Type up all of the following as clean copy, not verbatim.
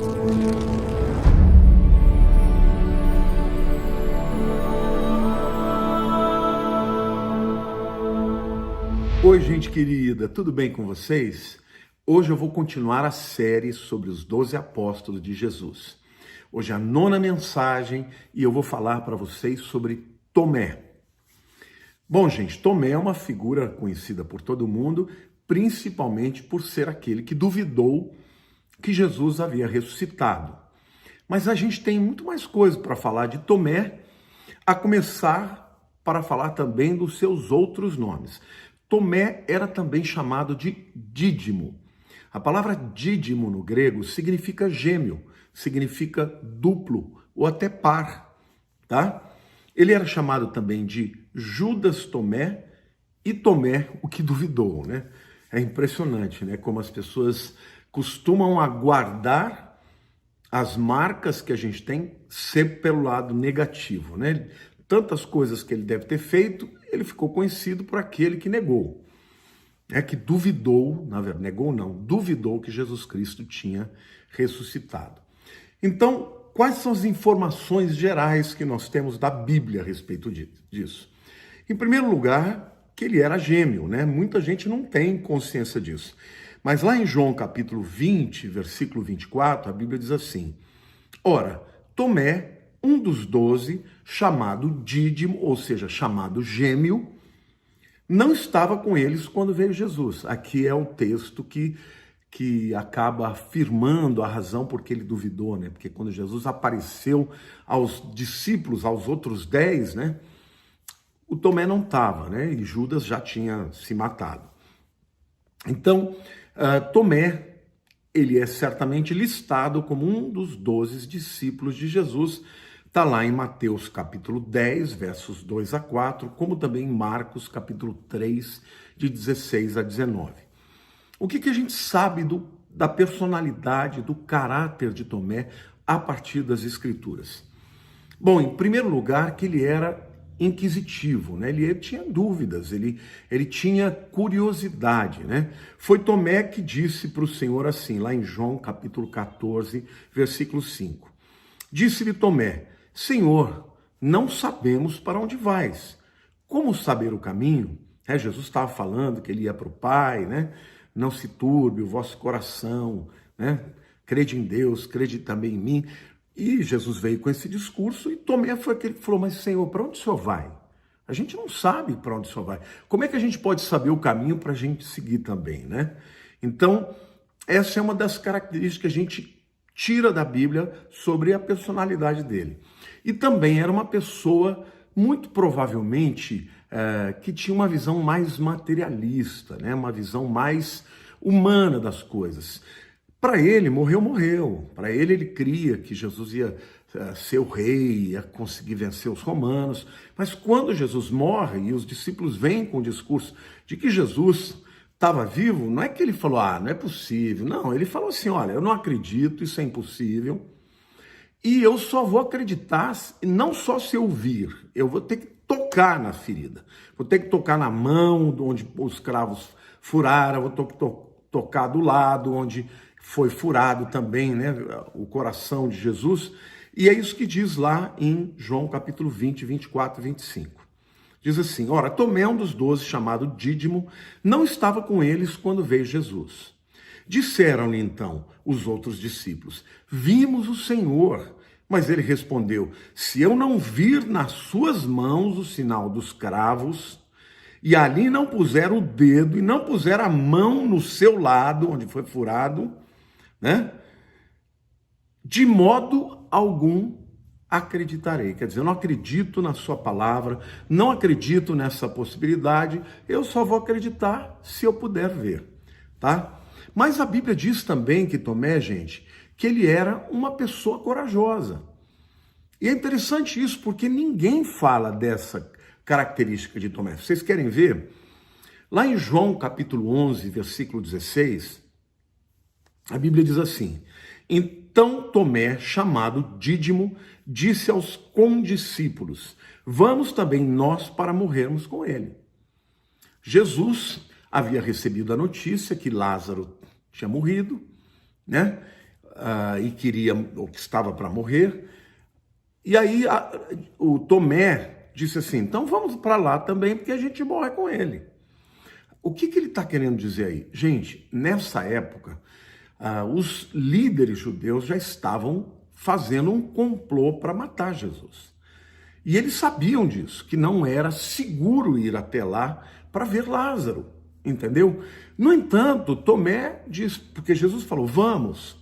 Oi, gente querida, tudo bem com vocês? Hoje eu vou continuar a série sobre os 12 apóstolos de Jesus. Hoje é a 9ª mensagem e eu vou falar para vocês sobre Tomé. Bom, gente, Tomé é uma figura conhecida por todo mundo, principalmente por ser aquele que duvidou que Jesus havia ressuscitado. Mas a gente tem muito mais coisa para falar de Tomé, a começar para falar também dos seus outros nomes. Tomé era também chamado de Dídimo. A palavra dídimo no grego significa gêmeo, significa duplo ou até par, tá? Ele era chamado também de Judas Tomé e Tomé, o que duvidou, né? É impressionante, né? Como as pessoas costumam aguardar as marcas que a gente tem sempre pelo lado negativo, né? Tantas coisas que ele deve ter feito, ele ficou conhecido por aquele que negou. Que duvidou, na verdade, negou não, duvidou que Jesus Cristo tinha ressuscitado. Então, quais são as informações gerais que nós temos da Bíblia a respeito disso? Em primeiro lugar, que ele era gêmeo, né? Muita gente não tem consciência disso. Mas lá em João capítulo 20, versículo 24, a Bíblia diz assim: Ora, Tomé, um dos 12, chamado Dídimo, ou seja, chamado gêmeo, não estava com eles quando veio Jesus. Aqui é o texto que acaba afirmando a razão por que ele duvidou, né? Porque quando Jesus apareceu aos discípulos, aos outros 10, né? O Tomé não estava, né? E Judas já tinha se matado. Então, Tomé, ele é certamente listado como um dos 12 discípulos de Jesus. Está lá em Mateus capítulo 10, versos 2 a 4, como também em Marcos capítulo 3, de 16 a 19. O que a gente sabe da personalidade, do caráter de Tomé a partir das Escrituras? Bom, em primeiro lugar, que ele era inquisitivo, né? Ele tinha dúvidas, ele tinha curiosidade, né? Foi Tomé que disse para o Senhor assim, lá em João capítulo 14, versículo 5. Disse-lhe Tomé: Senhor, não sabemos para onde vais. Como saber o caminho? Jesus estava falando que ele ia para o Pai, né? Não se turbe o vosso coração, né? Crede em Deus, crede também em mim. E Jesus veio com esse discurso e Tomé foi aquele que falou: mas Senhor, para onde o Senhor vai? A gente não sabe para onde o Senhor vai. Como é que a gente pode saber o caminho para a gente seguir também, né? Então, essa é uma das características que a gente tira da Bíblia sobre a personalidade dele. E também era uma pessoa, muito provavelmente, que tinha uma visão mais materialista, né? Uma visão mais humana das coisas. Para ele, morreu. Para ele cria que Jesus ia ser o rei, ia conseguir vencer os romanos. Mas quando Jesus morre e os discípulos vêm com o discurso de que Jesus estava vivo, não é que ele falou: não é possível. Não, ele falou assim: olha, eu não acredito, isso é impossível. E eu só vou acreditar, não só se eu vir, eu vou ter que tocar na ferida. Vou ter que tocar na mão onde os cravos furaram, vou ter que tocar do lado onde foi furado também, né, o coração de Jesus. E é isso que diz lá em João capítulo 20, 24 e 25. Diz assim: Ora, Tomé, um dos 12, chamado Dídimo, não estava com eles quando veio Jesus. Disseram-lhe então os outros discípulos: Vimos o Senhor. Mas ele respondeu: Se eu não vir nas suas mãos o sinal dos cravos, e ali não puser o dedo, e não puser a mão no seu lado, onde foi furado, né? De modo algum acreditarei. Quer dizer, eu não acredito na sua palavra, não acredito nessa possibilidade, eu só vou acreditar se eu puder ver, tá? Mas a Bíblia diz também que Tomé, gente, que ele era uma pessoa corajosa. E é interessante isso, porque ninguém fala dessa característica de Tomé. Vocês querem ver? Lá em João capítulo 11, versículo 16, a Bíblia diz assim: Então Tomé, chamado Dídimo, disse aos condiscípulos: Vamos também nós para morrermos com ele. Jesus havia recebido a notícia que Lázaro tinha morrido, né? e queria, ou que estava para morrer. E aí o Tomé disse assim, então vamos para lá também, porque a gente morre com ele. O que ele está querendo dizer aí? Gente, nessa época, os líderes judeus já estavam fazendo um complô para matar Jesus. E eles sabiam disso, que não era seguro ir até lá para ver Lázaro, entendeu? No entanto, Tomé disse, porque Jesus falou, vamos.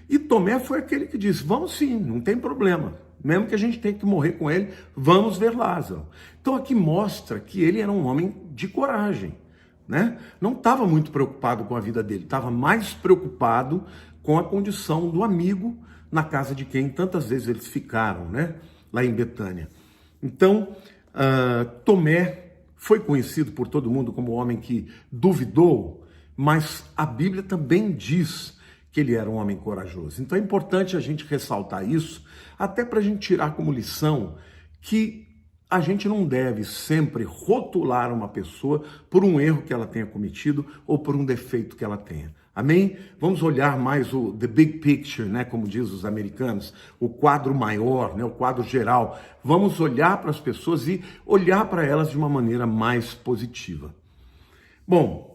E Tomé foi aquele que disse, vamos sim, não tem problema. Mesmo que a gente tenha que morrer com ele, vamos ver Lázaro. Então aqui mostra que ele era um homem de coragem, né? Não estava muito preocupado com a vida dele, estava mais preocupado com a condição do amigo na casa de quem tantas vezes eles ficaram, né? Lá em Betânia. Então, Tomé foi conhecido por todo mundo como o homem que duvidou, mas a Bíblia também diz que ele era um homem corajoso. Então é importante a gente ressaltar isso, até para a gente tirar como lição que a gente não deve sempre rotular uma pessoa por um erro que ela tenha cometido ou por um defeito que ela tenha. Amém? Vamos olhar mais o the big picture, né, como diz os americanos, o quadro maior, né, o quadro geral. Vamos olhar para as pessoas e olhar para elas de uma maneira mais positiva. Bom,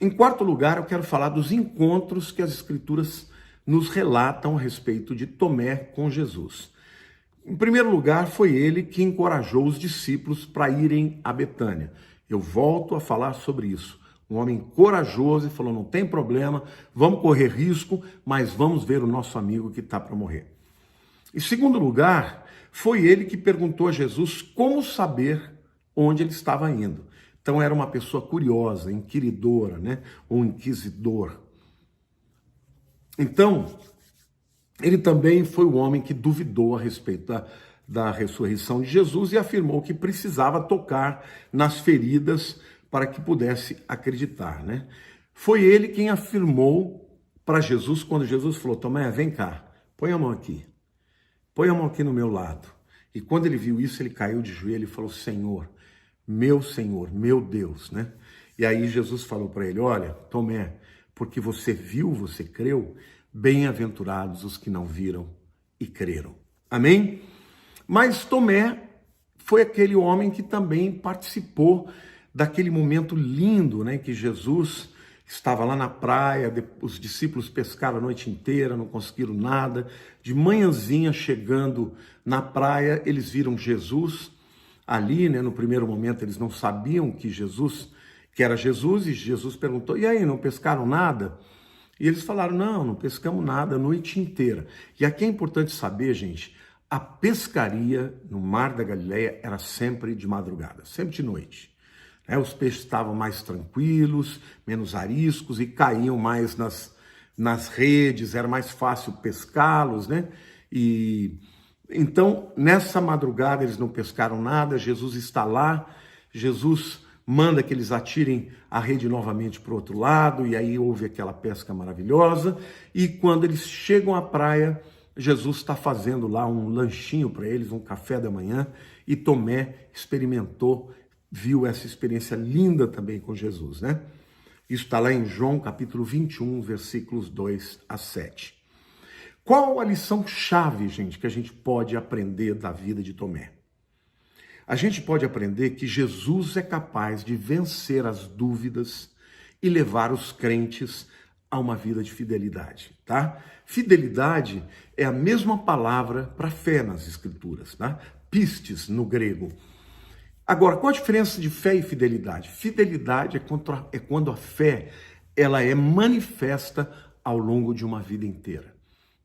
em quarto lugar, eu quero falar dos encontros que as Escrituras nos relatam a respeito de Tomé com Jesus. Em primeiro lugar, foi ele que encorajou os discípulos para irem a Betânia. Eu volto a falar sobre isso. Um homem corajoso e falou, não tem problema, vamos correr risco, mas vamos ver o nosso amigo que está para morrer. Em segundo lugar, foi ele que perguntou a Jesus como saber onde ele estava indo. Então era uma pessoa curiosa, inquiridora, né? Ou inquisidor. Então, ele também foi o homem que duvidou a respeito da ressurreição de Jesus e afirmou que precisava tocar nas feridas para que pudesse acreditar, né? Foi ele quem afirmou para Jesus, quando Jesus falou, Tomé, vem cá, põe a mão aqui no meu lado. E quando ele viu isso, ele caiu de joelho e falou, Senhor, meu Deus, né? E aí Jesus falou para ele, olha, Tomé, porque você viu, você creu, bem-aventurados os que não viram e creram. Amém? Mas Tomé foi aquele homem que também participou daquele momento lindo, né, que Jesus estava lá na praia, os discípulos pescaram a noite inteira, não conseguiram nada. De manhãzinha, chegando na praia, eles viram Jesus ali, né, no primeiro momento eles não sabiam que era Jesus, e Jesus perguntou, e aí, não pescaram nada? E eles falaram, não pescamos nada a noite inteira. E aqui é importante saber, gente, a pescaria no Mar da Galileia era sempre de madrugada, sempre de noite. Os peixes estavam mais tranquilos, menos ariscos e caíam mais nas redes, era mais fácil pescá-los, né? E então, nessa madrugada, eles não pescaram nada, Jesus está lá, Jesus manda que eles atirem a rede novamente para o outro lado, e aí houve aquela pesca maravilhosa, e quando eles chegam à praia, Jesus está fazendo lá um lanchinho para eles, um café da manhã, e Tomé experimentou, viu essa experiência linda também com Jesus, né? Isso está lá em João capítulo 21, versículos 2 a 7. Qual a lição chave, gente, que a gente pode aprender da vida de Tomé? A gente pode aprender que Jesus é capaz de vencer as dúvidas e levar os crentes a uma vida de fidelidade, tá? Fidelidade é a mesma palavra para fé nas Escrituras, tá? Pistes no grego. Agora, qual a diferença de fé e fidelidade? Fidelidade é quando a fé ela é manifesta ao longo de uma vida inteira.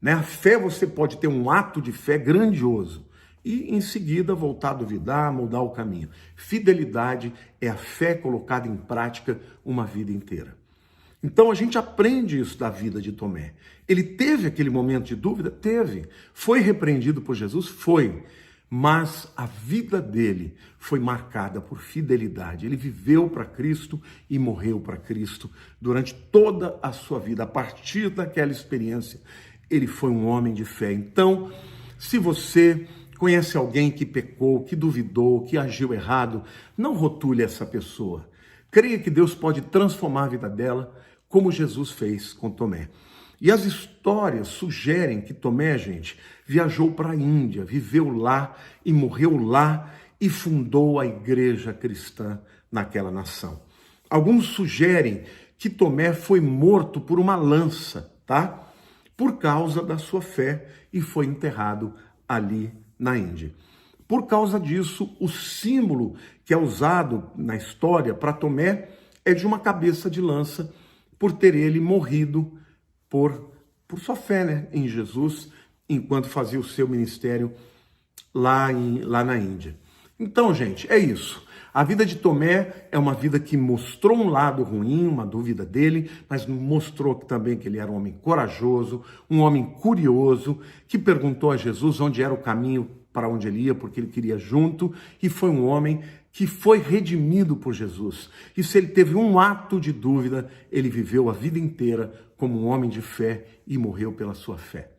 Né? A fé, você pode ter um ato de fé grandioso e em seguida voltar a duvidar, mudar o caminho. Fidelidade é a fé colocada em prática uma vida inteira. Então a gente aprende isso da vida de Tomé. Ele teve aquele momento de dúvida? Teve. Foi repreendido por Jesus? Foi. Mas a vida dele foi marcada por fidelidade. Ele viveu para Cristo e morreu para Cristo durante toda a sua vida. A partir daquela experiência, ele foi um homem de fé. Então, se você conhece alguém que pecou, que duvidou, que agiu errado, não rotule essa pessoa. Creia que Deus pode transformar a vida dela, como Jesus fez com Tomé. E as histórias sugerem que Tomé, gente, viajou para a Índia, viveu lá e morreu lá e fundou a igreja cristã naquela nação. Alguns sugerem que Tomé foi morto por uma lança, tá? Por causa da sua fé e foi enterrado ali na Índia. Por causa disso, o símbolo que é usado na história para Tomé é de uma cabeça de lança, por ter ele morrido por sua fé, né, em Jesus, enquanto fazia o seu ministério lá na Índia. Então, gente, é isso. A vida de Tomé é uma vida que mostrou um lado ruim, uma dúvida dele, mas mostrou também que ele era um homem corajoso, um homem curioso, que perguntou a Jesus onde era o caminho para onde ele ia, porque ele queria junto, e foi um homem que foi redimido por Jesus. E se ele teve um ato de dúvida, ele viveu a vida inteira como um homem de fé e morreu pela sua fé.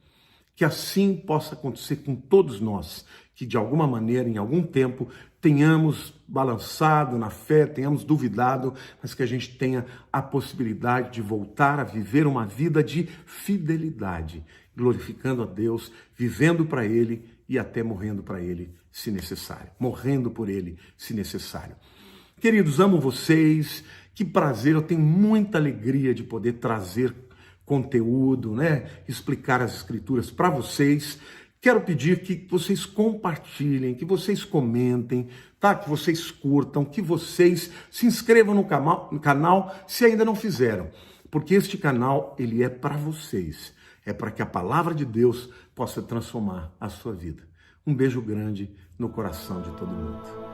Que assim possa acontecer com todos nós, que de alguma maneira, em algum tempo, tenhamos balançado na fé, tenhamos duvidado, mas que a gente tenha a possibilidade de voltar a viver uma vida de fidelidade, glorificando a Deus, vivendo para Ele e até morrendo para Ele, se necessário. Morrendo por Ele, se necessário. Queridos, amo vocês, que prazer, eu tenho muita alegria de poder trazer conteúdo, né? Explicar as escrituras para vocês. Quero pedir que vocês compartilhem, que vocês comentem, tá? Que vocês curtam, que vocês se inscrevam no canal se ainda não fizeram, porque este canal ele é para vocês, é para que a palavra de Deus possa transformar a sua vida. Um beijo grande no coração de todo mundo.